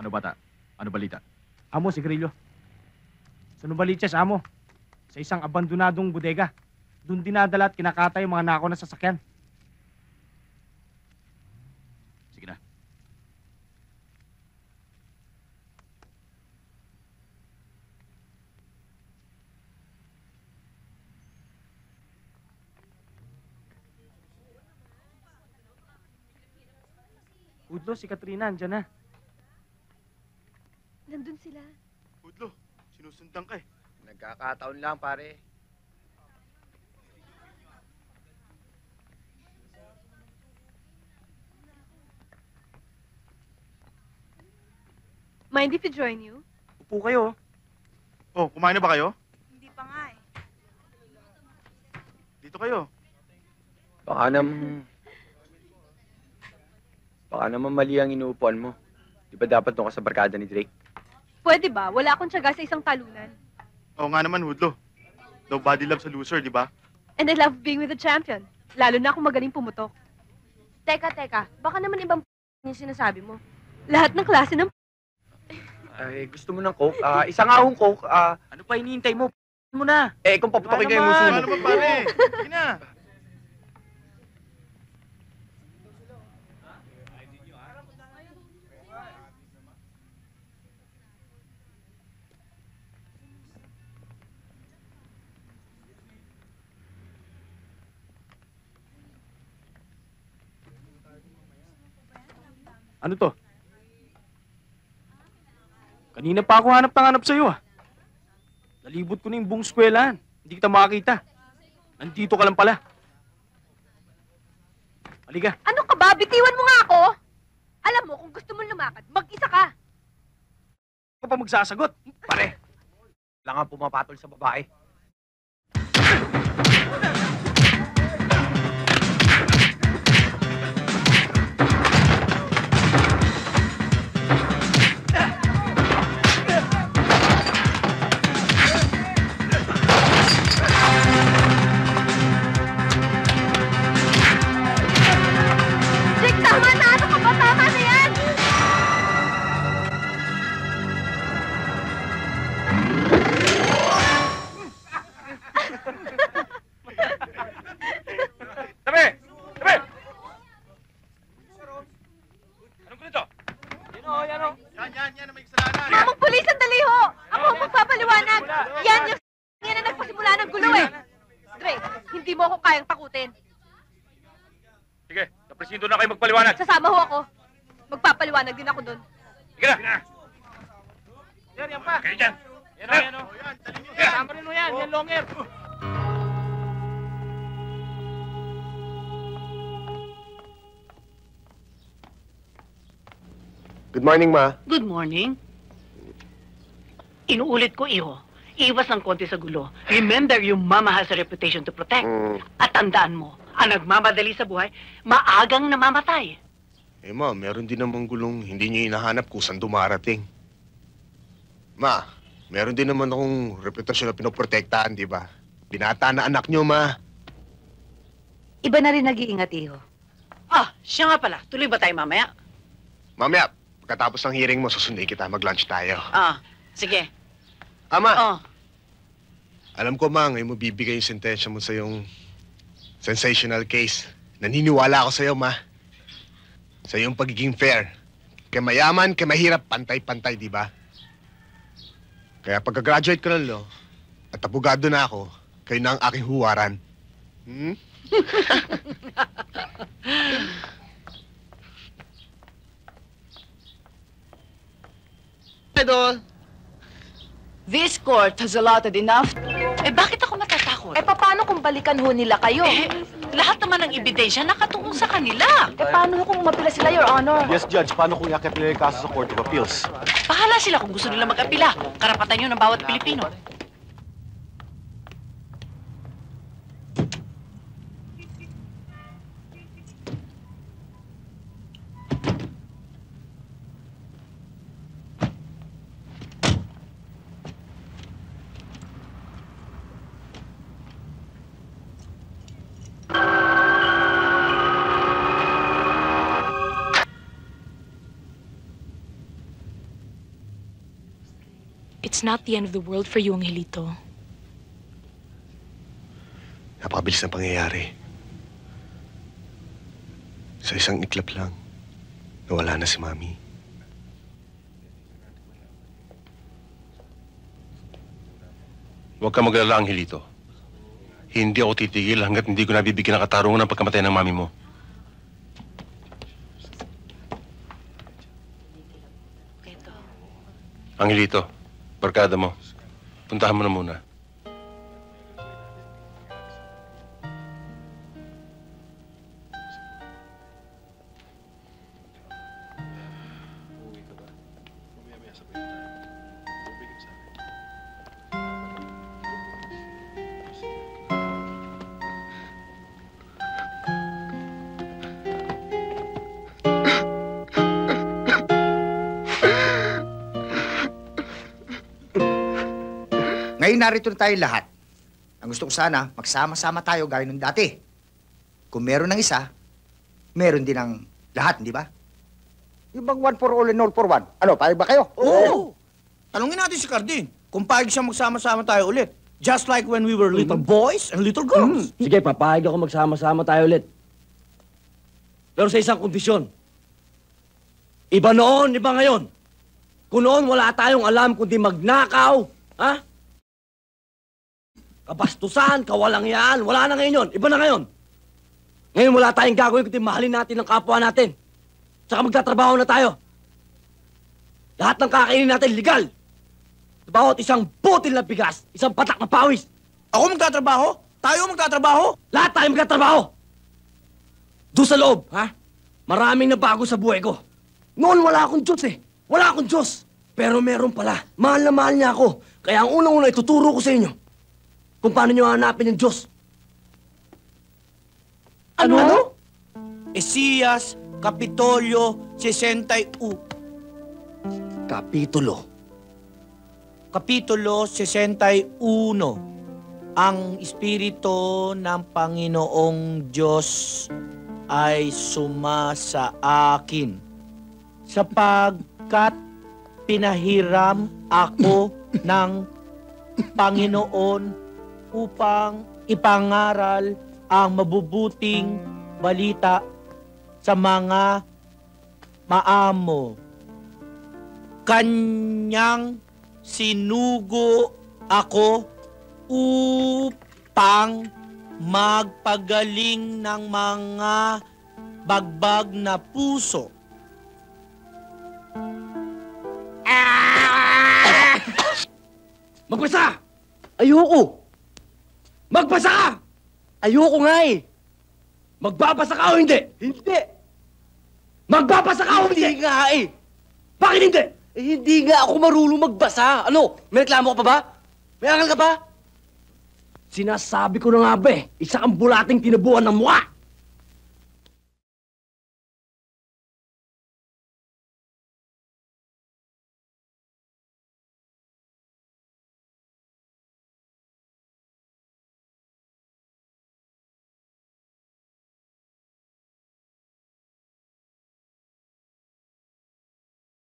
Ano bata? Ano balita? Amo, si Grillo. Sunubaliches, amo. Sa isang abandonadong bodega. Doon dinadala at kinakatay yung mga nako na sasakyan. Sige na. Udlo, si Katrina, andyan na. Nandun sila. Udlo, sinusundan ka eh. Nagkakataon lang, pare. Mind if we join you? Upo kayo. Oh, kumain na ba kayo? Hindi pa nga eh. Dito kayo. Baka naman mali ang inuupuan mo. Di ba dapat doon ka sa barkada ni Drake? Pwede ba? Wala akong tiyaga sa isang talunan. Oo nga naman, Udlo. Nobody loves a loser, di ba? And I love being with a champion. Lalo na kung magaling pumutok. Teka. Baka naman ibang yung sinasabi mo. Lahat ng klase ng Ay, gusto mo ng Coke? Isa nga akong Coke. Ano pa hinihintay mo? Mo na. Kung paputokin kayo naman. muso Ano mo. naman, pare? Sige na. Ano to? Kanina pa ako hanap sa'yo ah. Nalibot ko na yung buong eskwelahan. Hindi kita makakita. Nandito ka lang pala. Halika. Ano ka ba? Bitiwan mo nga ako! Alam mo, kung gusto mong lumakad, mag-isa ka! Ako pa magsasagot. Pare, lang ang pumapatol sa babae. Jake, tama na! Ano ka ba? Tama na yan! Tabi! Tabi! Anong ganito? Yan o. Yan na may kasalanan. Mamang pulis, sandali ho! Ako ang magpapaliwanag! Yan yung yan na nagpasimula ng gulo eh! Dre, hindi mo ako kayang takutin. Sige, napresido na kayo magpaliwanag. Sasama ho ako. Magpapaliwanag din ako doon. Sige na! Sir, yan pa. Kayo dyan! Yan o, yan o. Oh, yan, dali nyo. Tama rin mo yan. Yan longer. Good morning, Ma. Good morning. Inuulit ko, iho. Iwas ng konti sa gulo. Remember, yung mama has a reputation to protect. At tandaan mo, ang nagmamadali sa buhay, maagang namamatay. Eh, Ma, meron din namang gulong hindi niyo hinahanap kung saan dumarating. Ma, meron din naman akong reputasyon na pinoprotektahan, di ba? Binata na anak niyo, Ma. Iba na rin nag-iingat, iho. Siya nga pala. Tuloy ba tayo mamaya? Mamaya, pagkatapos ng hearing mo, susundin kita, mag-lunch tayo. Sige. Ama, alam ko, Ma, ngayon mo bibigay yung sentensya mo sa yung sensational case. Naniniwala ako sa'yo, Ma. Sa iyong pagiging fair. Kay mayaman, kay mahirap, pantay-pantay, di ba? Kaya pagka-graduate ko ng law, at abogado na ako, kayo na ang aking huwaran. Hmm? Idol, this court has allotted enough. Bakit ako matatakot? Paano kung balikan ho nila kayo? Lahat naman ng ebidensya nakatungo sa kanila. Paano ho kung mapila sila, Your Honor? Yes, Judge. Paano kung yakit nila yung kaso sa Court of Appeals? Bahala sila kung gusto nila mag-apila. Karapatan yun ng bawat Pilipino. It's not the end of the world for you, Angelito. Napakabilis ng pangyayari. Sa isang iklap lang, nawala na si Mami. Huwag ka mag-alala, Angelito. Hindi ako titigil hanggat hindi ko nabibigyan ng katarungan ng pagkamatay ng mami mo. Angelito, barkada mo. Puntahan mo na muna. Ngayon narito na tayo lahat. Ang gusto ko sana, magsama-sama tayo gaya nung dati. Kung meron ng isa, meron din ng lahat, hindi ba? Yung bang one for all and all for one? Ano, payag ba kayo? Oo! Tanungin natin si Carding kung payag siyang magsama-sama tayo ulit. Just like when we were little boys and little girls. Sige, papayag ako magsama-sama tayo ulit. Pero sa isang kondisyon. Iba noon, iba ngayon. Kung noon wala tayong alam kundi magnakaw, ha? Kabastusan, kawalangyaan, wala na ngayon yun. Iba na ngayon. Ngayon wala tayong gagawin kundi mahalin natin ang kapwa natin. Tsaka magtatrabaho na tayo. Lahat ng kakainin natin legal. Bawat isang butil na bigas, isang patak na pawis. Ako magtatrabaho? Tayo magtatrabaho? Lahat tayo magtatrabaho. Doon sa loob, ha? Maraming nabago sa buhay ko. Noon wala akong Diyos eh. Wala akong Diyos. Pero meron pala. Mahal na mahal niya ako. Kaya ang unang-una ituturo ko sa inyo kung paano niyo hanapin yung Diyos. Ano? Esiyas, Kapitolyo, 61. Kapitulo. Kapitulo 61. Ang Espiritu ng Panginoong Diyos ay sumasa akin sapagkat pinahiram ako ng Panginoon upang ipangaral ang mabubuting balita sa mga maamo. Kanyang sinugo ako upang magpagaling ng mga bagbag na puso. Magbasa! Ayoko! Magbasa ka! Ayoko nga eh! Magbabasa ka o hindi? Hindi! Magbabasa ka o hindi? Hindi nga eh! Bakit hindi? Eh, hindi nga ako marunong magbasa. Ano? May reklamo ka pa ba? May angal ka ba? Sinasabi ko na nga ba eh, isa kang bulating tinabuhan ng mukha!